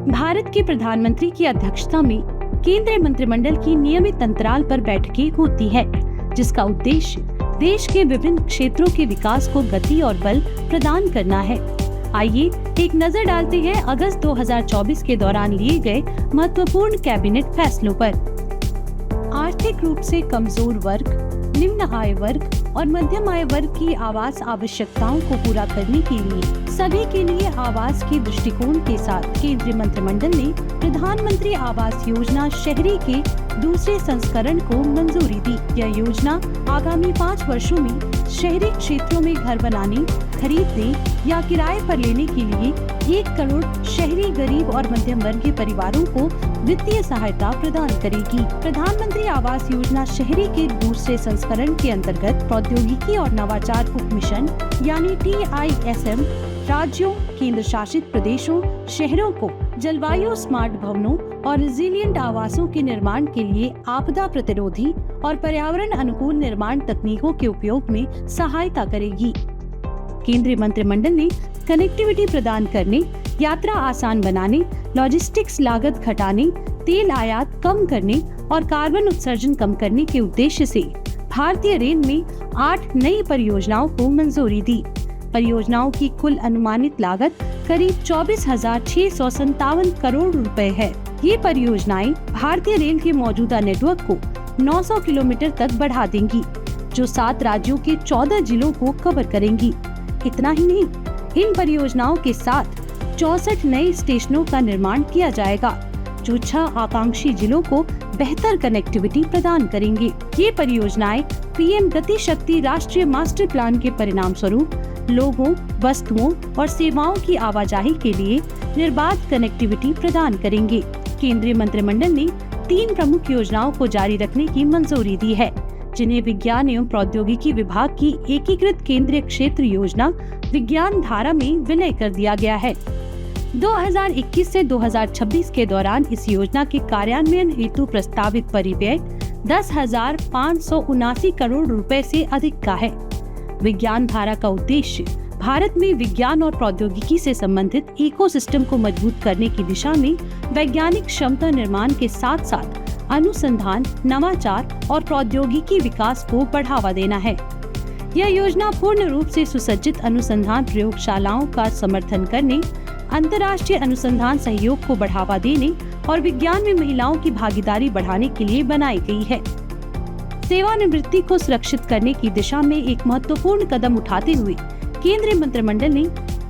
भारत के प्रधानमंत्री की अध्यक्षता में केंद्रीय मंत्रिमंडल की नियमित अंतराल पर बैठकें होती है, जिसका उद्देश्य देश के विभिन्न क्षेत्रों के विकास को गति और बल प्रदान करना है। आइए एक नजर डालते हैं अगस्त 2024 के दौरान लिए गए महत्वपूर्ण कैबिनेट फैसलों पर। आर्थिक रूप से कमजोर वर्ग, निम्न आय वर्ग और मध्यम आय वर्ग की आवास आवश्यकताओं को पूरा करने के लिए सभी के लिए आवास के दृष्टिकोण के साथ केंद्रीय मंत्रिमंडल ने प्रधानमंत्री आवास योजना शहरी के दूसरे संस्करण को मंजूरी दी। यह योजना आगामी 5 वर्षों में शहरी क्षेत्रों में घर बनाने, खरीदने या किराए पर लेने के लिए 1 करोड़ शहरी गरीब और मध्यम वर्गीय परिवारों को वित्तीय सहायता प्रदान करेगी। प्रधानमंत्री आवास योजना शहरी के दूसरे संस्करण के अंतर्गत प्रौद्योगिकी और नवाचार उप मिशन यानी TISM राज्यों, केंद्र शासित प्रदेशों, शहरों को जलवायु स्मार्ट भवनों और रिजिलिएंट आवासों के निर्माण के लिए आपदा प्रतिरोधी और पर्यावरण अनुकूल निर्माण तकनीकों के उपयोग में सहायता करेगी। केंद्रीय मंत्रिमंडल ने कनेक्टिविटी प्रदान करने, यात्रा आसान बनाने, लॉजिस्टिक्स लागत घटाने, तेल आयात कम करने और कार्बन उत्सर्जन कम करने के उद्देश्य से भारतीय रेल में 8 नई परियोजनाओं को मंजूरी दी। परियोजनाओं की कुल अनुमानित लागत करीब 24,657 करोड़ रुपए है। ये परियोजनाएं भारतीय रेल के मौजूदा नेटवर्क को 900 किलोमीटर तक बढ़ा देंगी, जो 7 राज्यों के 14 जिलों को कवर करेंगी। इतना ही नहीं, इन परियोजनाओं के साथ 64 नए स्टेशनों का निर्माण किया जाएगा, जो 6 आकांक्षी जिलों को बेहतर कनेक्टिविटी प्रदान करेंगे। ये परियोजनाएं PM गति शक्ति राष्ट्रीय मास्टर प्लान के परिणाम स्वरूप लोगों, वस्तुओं और सेवाओं की आवाजाही के लिए निर्बाध कनेक्टिविटी प्रदान करेंगे। केंद्रीय मंत्रिमंडल ने 3 प्रमुख योजनाओं को जारी रखने की मंजूरी दी है, जिन्हें विज्ञान एवं प्रौद्योगिकी विभाग की एकीकृत केंद्रीय क्षेत्र योजना विज्ञान धारा में विलय कर दिया गया है। 2021 से 2026 के दौरान इस योजना के कार्यान्वयन हेतु प्रस्तावित परिव्यय 10,579 करोड़ रुपए से अधिक का है। विज्ञान धारा का उद्देश्य भारत में विज्ञान और प्रौद्योगिकी से संबंधित इकोसिस्टम को मजबूत करने की दिशा में वैज्ञानिक क्षमता निर्माण के साथ साथ अनुसंधान, नवाचार और प्रौद्योगिकी विकास को बढ़ावा देना है। यह योजना पूर्ण रूप से सुसज्जित अनुसंधान प्रयोगशालाओं का समर्थन करने, अंतर्राष्ट्रीय अनुसंधान सहयोग को बढ़ावा देने और विज्ञान में महिलाओं की भागीदारी बढ़ाने के लिए बनाई गई है। सेवानिवृत्ति को सुरक्षित करने की दिशा में एक महत्वपूर्ण कदम उठाते हुए केंद्रीय मंत्रिमंडल ने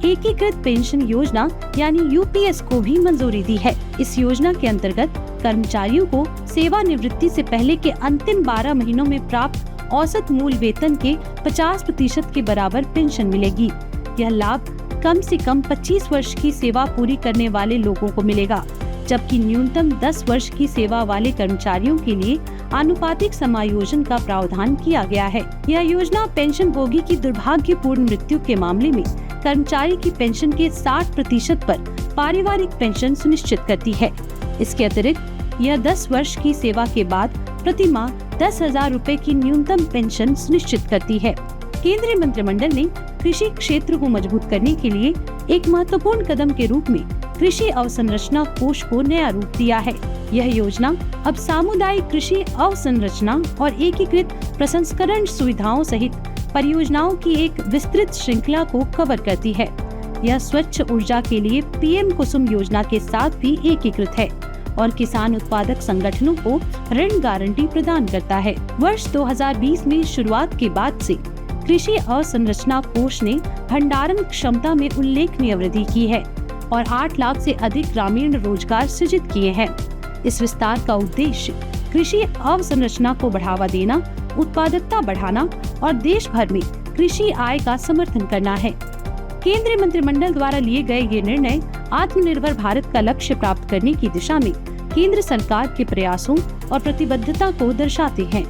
एकीकृत पेंशन योजना यानी UPS को भी मंजूरी दी है। इस योजना के अंतर्गत कर्मचारियों को सेवानिवृत्ति से पहले के अंतिम 12 महीनों में प्राप्त औसत मूल वेतन के 50% के बराबर पेंशन मिलेगी। यह लाभ कम से कम 25 वर्ष की सेवा पूरी करने वाले लोगों को मिलेगा, जबकि न्यूनतम 10 वर्ष की सेवा वाले कर्मचारियों के लिए आनुपातिक समायोजन का प्रावधान किया गया है। यह योजना पेंशन भोगी की दुर्भाग्यपूर्ण मृत्यु के मामले में कर्मचारी की पेंशन के 60% पर पारिवारिक पेंशन सुनिश्चित करती है। इसके अतिरिक्त यह 10 वर्ष की सेवा के बाद प्रति माह 10,000 रुपए की न्यूनतम पेंशन सुनिश्चित करती है। केंद्रीय मंत्रिमंडल ने कृषि क्षेत्र को मजबूत करने के लिए एक महत्वपूर्ण कदम के रूप में कृषि अवसंरचना कोष को नया रूप दिया है। यह योजना अब सामुदायिक कृषि अवसंरचना और एकीकृत प्रसंस्करण सुविधाओं सहित परियोजनाओं की एक विस्तृत श्रृंखला को कवर करती है। यह स्वच्छ ऊर्जा के लिए PM कुसुम योजना के साथ भी एकीकृत है और किसान उत्पादक संगठनों को ऋण गारंटी प्रदान करता है। वर्ष 2020 में शुरुआत के बाद से कृषि अवसंरचना कोष ने भंडारण क्षमता में उल्लेखनीय वृद्धि की है और 8 लाख से अधिक ग्रामीण रोजगार सृजित किए हैं। इस विस्तार का उद्देश्य कृषि अवसंरचना को बढ़ावा देना, उत्पादकता बढ़ाना और देश भर में कृषि आय का समर्थन करना है। केंद्रीय मंत्रिमंडल द्वारा लिए गए ये निर्णय आत्मनिर्भर भारत का लक्ष्य प्राप्त करने की दिशा में केंद्र सरकार के प्रयासों और प्रतिबद्धता को दर्शाते हैं।